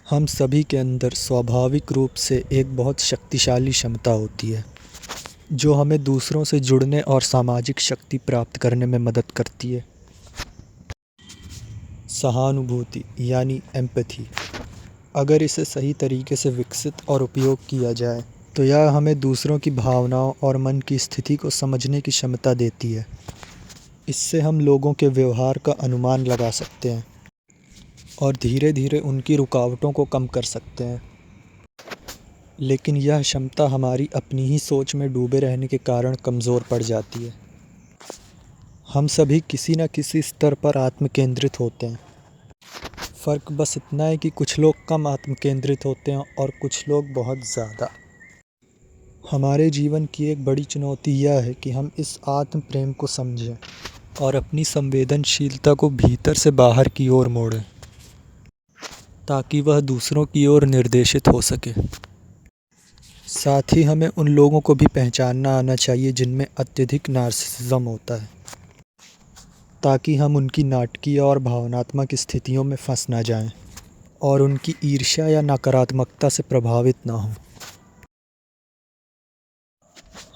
हम सभी के अंदर स्वाभाविक रूप से एक बहुत शक्तिशाली क्षमता होती है जो हमें दूसरों से जुड़ने और सामाजिक शक्ति प्राप्त करने में मदद करती है। सहानुभूति यानी एम्पैथी, अगर इसे सही तरीके से विकसित और उपयोग किया जाए तो यह हमें दूसरों की भावनाओं और मन की स्थिति को समझने की क्षमता देती है। इससे हम लोगों के व्यवहार का अनुमान लगा सकते हैं और धीरे धीरे उनकी रुकावटों को कम कर सकते हैं। लेकिन यह क्षमता हमारी अपनी ही सोच में डूबे रहने के कारण कमज़ोर पड़ जाती है। हम सभी किसी न किसी स्तर पर आत्म केंद्रित होते हैं। फ़र्क बस इतना है कि कुछ लोग कम आत्म केंद्रित होते हैं और कुछ लोग बहुत ज़्यादा। हमारे जीवन की एक बड़ी चुनौती यह है कि हम इस आत्म प्रेम को समझें और अपनी संवेदनशीलता को भीतर से बाहर की ओर मोड़ें ताकि वह दूसरों की ओर निर्देशित हो सके। साथ ही हमें उन लोगों को भी पहचानना आना चाहिए जिनमें अत्यधिक नार्सिसिज्म होता है, ताकि हम उनकी नाटकीय और भावनात्मक स्थितियों में फंस ना जाएं और उनकी ईर्ष्या या नकारात्मकता से प्रभावित ना हों।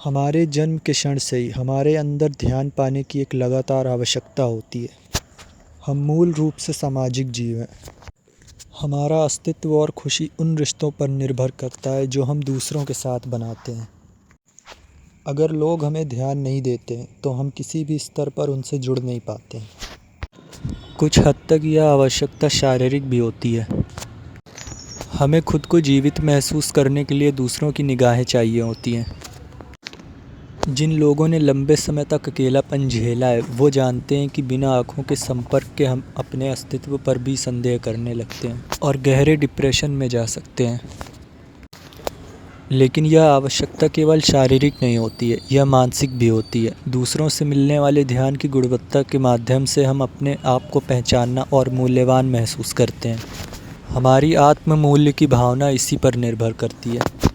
हमारे जन्म के क्षण से ही हमारे अंदर ध्यान पाने की एक लगातार आवश्यकता होती है। हम मूल रूप से सामाजिक जीव हैं। हमारा अस्तित्व और खुशी उन रिश्तों पर निर्भर करता है जो हम दूसरों के साथ बनाते हैं। अगर लोग हमें ध्यान नहीं देते तो हम किसी भी स्तर पर उनसे जुड़ नहीं पाते हैं। कुछ हद तक यह आवश्यकता शारीरिक भी होती है। हमें खुद को जीवित महसूस करने के लिए दूसरों की निगाहें चाहिए होती हैं। जिन लोगों ने लंबे समय तक अकेलापन झेला है वो जानते हैं कि बिना आँखों के संपर्क के हम अपने अस्तित्व पर भी संदेह करने लगते हैं और गहरे डिप्रेशन में जा सकते हैं। लेकिन यह आवश्यकता केवल शारीरिक नहीं होती है, यह मानसिक भी होती है। दूसरों से मिलने वाले ध्यान की गुणवत्ता के माध्यम से हम अपने आप को पहचानना और मूल्यवान महसूस करते हैं। हमारी आत्म मूल्य की भावना इसी पर निर्भर करती है।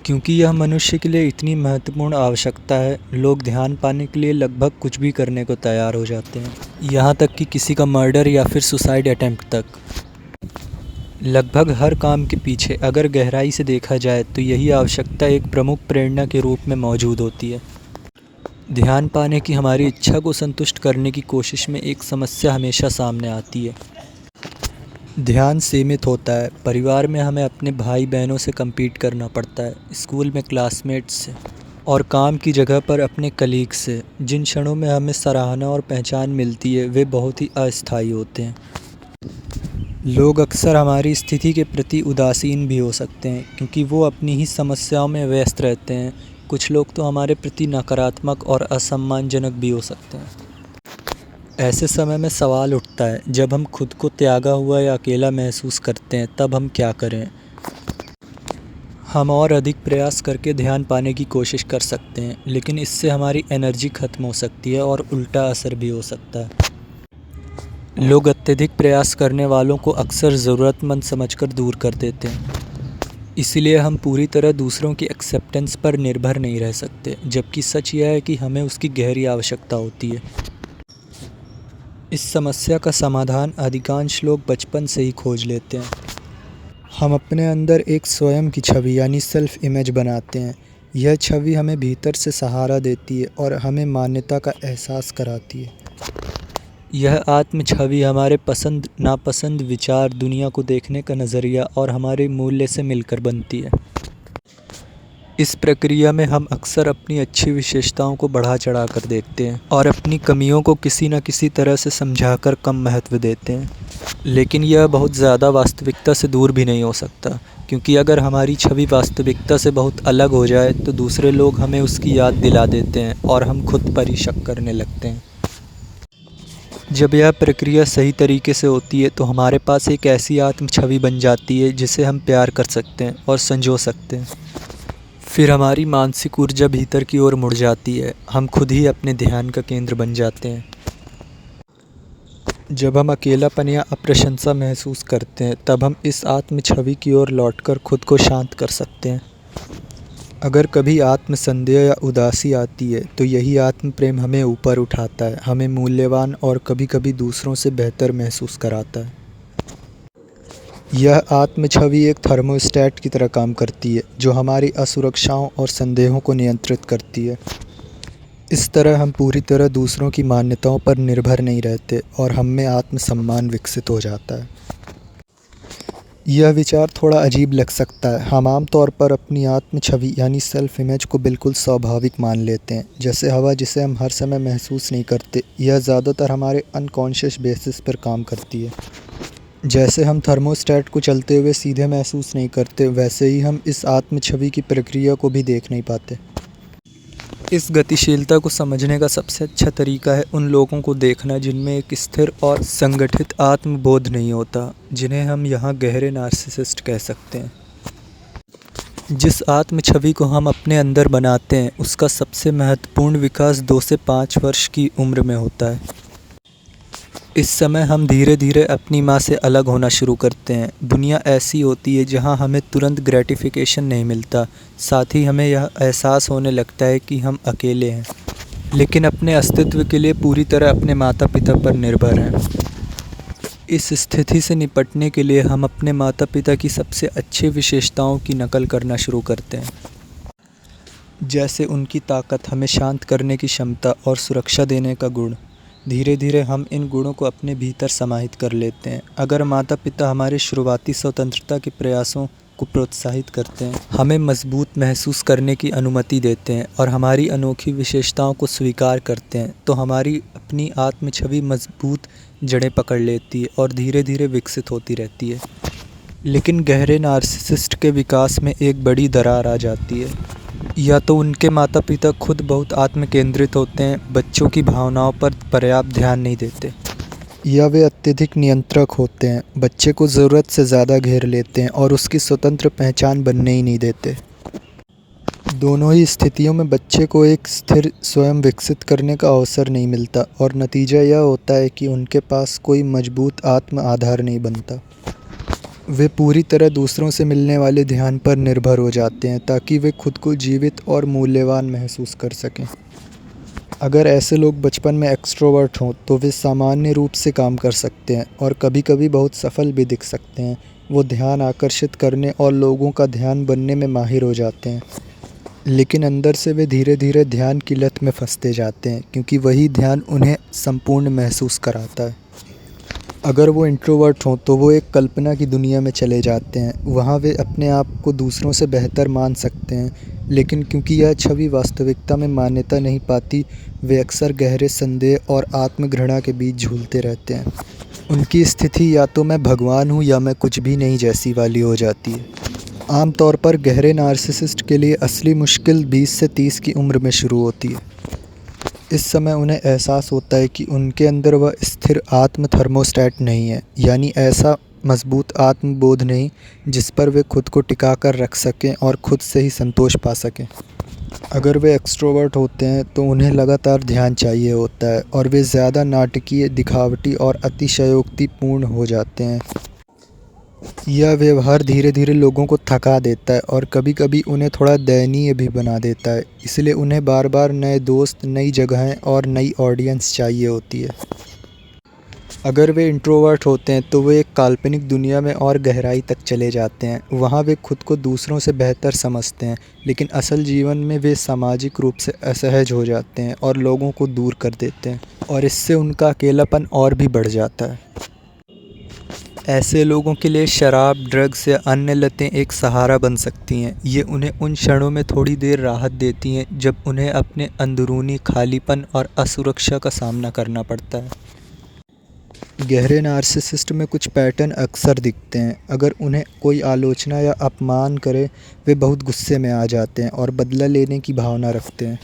क्योंकि यह मनुष्य के लिए इतनी महत्वपूर्ण आवश्यकता है, लोग ध्यान पाने के लिए लगभग कुछ भी करने को तैयार हो जाते हैं, यहाँ तक कि किसी का मर्डर या फिर सुसाइड अटेम्प्ट तक। लगभग हर काम के पीछे अगर गहराई से देखा जाए तो यही आवश्यकता एक प्रमुख प्रेरणा के रूप में मौजूद होती है। ध्यान पाने की हमारी इच्छा को संतुष्ट करने की कोशिश में एक समस्या हमेशा सामने आती है। ध्यान सीमित होता है। परिवार में हमें अपने भाई बहनों से compete करना पड़ता है, स्कूल में क्लासमेट्स से और काम की जगह पर अपने कलीग से। जिन क्षणों में हमें सराहना और पहचान मिलती है वे बहुत ही अस्थायी होते हैं। लोग अक्सर हमारी स्थिति के प्रति उदासीन भी हो सकते हैं क्योंकि वो अपनी ही समस्याओं में व्यस्त रहते हैं। कुछ लोग तो हमारे प्रति नकारात्मक और असम्मानजनक भी हो सकते हैं। ऐसे समय में सवाल उठता है, जब हम खुद को त्यागा हुआ या अकेला महसूस करते हैं तब हम क्या करें? हम और अधिक प्रयास करके ध्यान पाने की कोशिश कर सकते हैं, लेकिन इससे हमारी एनर्जी खत्म हो सकती है और उल्टा असर भी हो सकता है। लोग अत्यधिक प्रयास करने वालों को अक्सर ज़रूरतमंद समझकर दूर कर देते हैं। इसलिए हम पूरी तरह दूसरों की एक्सेप्टेंस पर निर्भर नहीं रह सकते, जबकि सच यह है कि हमें उसकी गहरी आवश्यकता होती है। इस समस्या का समाधान अधिकांश लोग बचपन से ही खोज लेते हैं। हम अपने अंदर एक स्वयं की छवि यानी सेल्फ इमेज बनाते हैं। यह छवि हमें भीतर से सहारा देती है और हमें मान्यता का एहसास कराती है। यह आत्म छवि हमारे पसंद नापसंद विचार, दुनिया को देखने का नज़रिया और हमारे मूल्य से मिलकर बनती है। इस प्रक्रिया में हम अक्सर अपनी अच्छी विशेषताओं को बढ़ा चढ़ा कर देखते हैं और अपनी कमियों को किसी न किसी तरह से समझाकर कम महत्व देते हैं। लेकिन यह बहुत ज़्यादा वास्तविकता से दूर भी नहीं हो सकता, क्योंकि अगर हमारी छवि वास्तविकता से बहुत अलग हो जाए तो दूसरे लोग हमें उसकी याद दिला देते हैं और हम खुद पर ही शक करने लगते हैं। जब यह प्रक्रिया सही तरीके से होती है तो हमारे पास एक ऐसी आत्म छवि बन जाती है जिसे हम प्यार कर सकते हैं और संजो सकते हैं। फिर हमारी मानसिक ऊर्जा भीतर की ओर मुड़ जाती है। हम खुद ही अपने ध्यान का केंद्र बन जाते हैं। जब हम अकेलापन या अप्रशंसा महसूस करते हैं तब हम इस आत्म छवि की ओर लौटकर खुद को शांत कर सकते हैं। अगर कभी आत्म संदेह या उदासी आती है तो यही आत्म प्रेम हमें ऊपर उठाता है, हमें मूल्यवान और कभी कभी दूसरों से बेहतर महसूस कराता है। यह आत्म छवि एक थर्मोस्टेट की तरह काम करती है, जो हमारी असुरक्षाओं और संदेहों को नियंत्रित करती है। इस तरह हम पूरी तरह दूसरों की मान्यताओं पर निर्भर नहीं रहते और हम में आत्मसम्मान विकसित हो जाता है। यह विचार थोड़ा अजीब लग सकता है। हम आम तौर पर अपनी आत्म छवि यानी सेल्फ इमेज को बिल्कुल स्वाभाविक मान लेते हैं, जैसे हवा जिसे हम हर समय महसूस नहीं करते। यह ज़्यादातर हमारे अनकॉन्शियस बेसिस पर काम करती है। जैसे हम थर्मोस्टेट को चलते हुए सीधे महसूस नहीं करते, वैसे ही हम इस आत्म छवि की प्रक्रिया को भी देख नहीं पाते। इस गतिशीलता को समझने का सबसे अच्छा तरीका है उन लोगों को देखना जिनमें एक स्थिर और संगठित आत्मबोध नहीं होता, जिन्हें हम यहाँ गहरे नार्सिसिस्ट कह सकते हैं। जिस आत्म छवि को हम अपने अंदर बनाते हैं, उसका सबसे महत्वपूर्ण विकास 2 से 5 वर्ष की उम्र में होता है। इस समय हम धीरे धीरे अपनी माँ से अलग होना शुरू करते हैं। दुनिया ऐसी होती है जहाँ हमें तुरंत ग्रेटिफिकेशन नहीं मिलता, साथ ही हमें यह एहसास होने लगता है कि हम अकेले हैं, लेकिन अपने अस्तित्व के लिए पूरी तरह अपने माता पिता पर निर्भर हैं। इस स्थिति से निपटने के लिए हम अपने माता पिता की सबसे अच्छी विशेषताओं की नकल करना शुरू करते हैं, जैसे उनकी ताकत, हमें शांत करने की क्षमता और सुरक्षा देने का गुण। धीरे धीरे हम इन गुणों को अपने भीतर समाहित कर लेते हैं। अगर माता पिता हमारे शुरुआती स्वतंत्रता के प्रयासों को प्रोत्साहित करते हैं, हमें मजबूत महसूस करने की अनुमति देते हैं और हमारी अनोखी विशेषताओं को स्वीकार करते हैं, तो हमारी अपनी आत्म छवि मजबूत जड़ें पकड़ लेती है और धीरे धीरे विकसित होती रहती है। लेकिन गहरे नार्सिसिस्ट के विकास में एक बड़ी दरार आ जाती है। या तो उनके माता पिता खुद बहुत आत्म केंद्रित होते हैं, बच्चों की भावनाओं पर पर्याप्त ध्यान नहीं देते, या वे अत्यधिक नियंत्रक होते हैं, बच्चे को ज़रूरत से ज़्यादा घेर लेते हैं और उसकी स्वतंत्र पहचान बनने ही नहीं देते। दोनों ही स्थितियों में बच्चे को एक स्थिर स्वयं विकसित करने का अवसर नहीं मिलता और नतीजा यह होता है कि उनके पास कोई मजबूत आत्म आधार नहीं बनता। वे पूरी तरह दूसरों से मिलने वाले ध्यान पर निर्भर हो जाते हैं ताकि वे खुद को जीवित और मूल्यवान महसूस कर सकें। अगर ऐसे लोग बचपन में एक्सट्रोवर्ट हों तो वे सामान्य रूप से काम कर सकते हैं और कभी-कभी बहुत सफल भी दिख सकते हैं। वो ध्यान आकर्षित करने और लोगों का ध्यान बनने में माहिर हो जाते हैं, लेकिन अंदर से वे धीरे धीरे ध्यान की लत में फंसते जाते हैं, क्योंकि वही ध्यान उन्हें संपूर्ण महसूस कराता है। अगर वो इंट्रोवर्ट हों तो वो एक कल्पना की दुनिया में चले जाते हैं। वहाँ वे अपने आप को दूसरों से बेहतर मान सकते हैं, लेकिन क्योंकि यह छवि वास्तविकता में मान्यता नहीं पाती, वे अक्सर गहरे संदेह और आत्मघृणा के बीच झूलते रहते हैं। उनकी स्थिति या तो मैं भगवान हूँ या मैं कुछ भी नहीं जैसी वाली हो जाती है। आमतौर पर गहरे नार्सिसिस्ट के लिए असली मुश्किल 20 से 30 की उम्र में शुरू होती है। इस समय उन्हें एहसास होता है कि उनके अंदर वह स्थिर आत्म थर्मोस्टेट नहीं है, यानी ऐसा मजबूत आत्मबोध नहीं जिस पर वे खुद को टिका कर रख सकें और खुद से ही संतोष पा सकें। अगर वे एक्सट्रोवर्ट होते हैं तो उन्हें लगातार ध्यान चाहिए होता है और वे ज़्यादा नाटकीय, दिखावटी और अतिशयोक्तिपूर्ण हो जाते हैं। यह व्यवहार धीरे धीरे लोगों को थका देता है और कभी कभी उन्हें थोड़ा दयनीय भी बना देता है, इसलिए उन्हें बार बार नए दोस्त, नई जगहें और नई ऑडियंस चाहिए होती है। अगर वे इंट्रोवर्ट होते हैं तो वे एक काल्पनिक दुनिया में और गहराई तक चले जाते हैं। वहाँ वे खुद को दूसरों से बेहतर समझते हैं, लेकिन असल जीवन में वे सामाजिक रूप से असहज हो जाते हैं और लोगों को दूर कर देते हैं, और इससे उनका अकेलापन और भी बढ़ जाता है। ऐसे लोगों के लिए शराब, ड्रग्स या अन्य लतें एक सहारा बन सकती हैं। ये उन्हें उन क्षणों में थोड़ी देर राहत देती हैं जब उन्हें अपने अंदरूनी खालीपन और असुरक्षा का सामना करना पड़ता है। गहरे नार्सिसिस्ट में कुछ पैटर्न अक्सर दिखते हैं। अगर उन्हें कोई आलोचना या अपमान करे, वे बहुत गुस्से में आ जाते हैं और बदला लेने की भावना रखते हैं।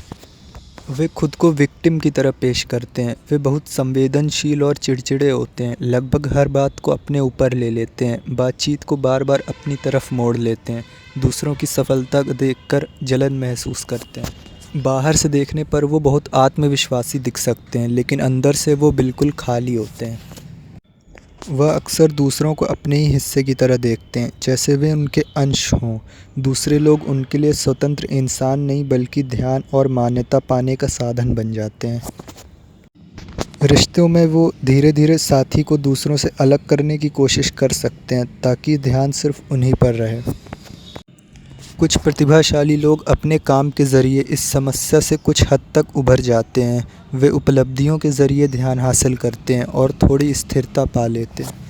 वे खुद को विक्टिम की तरह पेश करते हैं। वे बहुत संवेदनशील और चिड़चिड़े होते हैं, लगभग हर बात को अपने ऊपर ले लेते हैं, बातचीत को बार बार अपनी तरफ मोड़ लेते हैं, दूसरों की सफलता देखकर जलन महसूस करते हैं। बाहर से देखने पर वो बहुत आत्मविश्वासी दिख सकते हैं, लेकिन अंदर से वो बिल्कुल खाली होते हैं। वह अक्सर दूसरों को अपने ही हिस्से की तरह देखते हैं, जैसे वे उनके अंश हों। दूसरे लोग उनके लिए स्वतंत्र इंसान नहीं, बल्कि ध्यान और मान्यता पाने का साधन बन जाते हैं। रिश्तों में वो धीरे धीरे साथी को दूसरों से अलग करने की कोशिश कर सकते हैं ताकि ध्यान सिर्फ उन्हीं पर रहे। कुछ प्रतिभाशाली लोग अपने काम के ज़रिए इस समस्या से कुछ हद तक उभर जाते हैं। वे उपलब्धियों के ज़रिए ध्यान हासिल करते हैं और थोड़ी स्थिरता पा लेते हैं।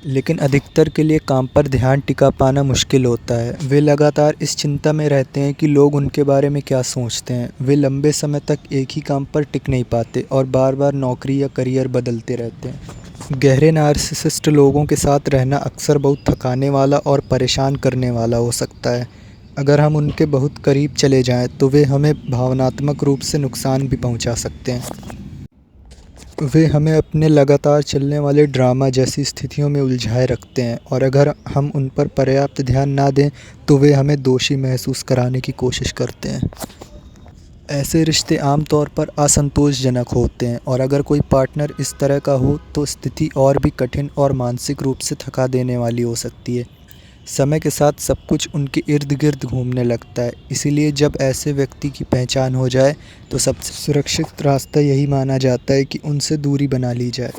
लेकिन अधिकतर के लिए काम पर ध्यान टिका पाना मुश्किल होता है। वे लगातार इस चिंता में रहते हैं कि लोग उनके बारे में क्या सोचते हैं। वे लंबे समय तक एक ही काम पर टिक नहीं पाते और बार बार नौकरी या करियर बदलते रहते हैं। गहरे नार्सिसिस्ट लोगों के साथ रहना अक्सर बहुत थकाने वाला और परेशान करने वाला हो सकता है। अगर हम उनके बहुत करीब चले जाएं तो वे हमें भावनात्मक रूप से नुकसान भी पहुंचा सकते हैं। वे हमें अपने लगातार चलने वाले ड्रामा जैसी स्थितियों में उलझाए रखते हैं और अगर हम उन पर पर्याप्त ध्यान ना दें तो वे हमें दोषी महसूस कराने की कोशिश करते हैं। ऐसे रिश्ते आमतौर पर असंतोषजनक होते हैं और अगर कोई पार्टनर इस तरह का हो तो स्थिति और भी कठिन और मानसिक रूप से थका देने वाली हो सकती है। समय के साथ सब कुछ उनके इर्द गिर्द घूमने लगता है। इसीलिए जब ऐसे व्यक्ति की पहचान हो जाए तो सबसे सुरक्षित रास्ता यही माना जाता है कि उनसे दूरी बना ली जाए।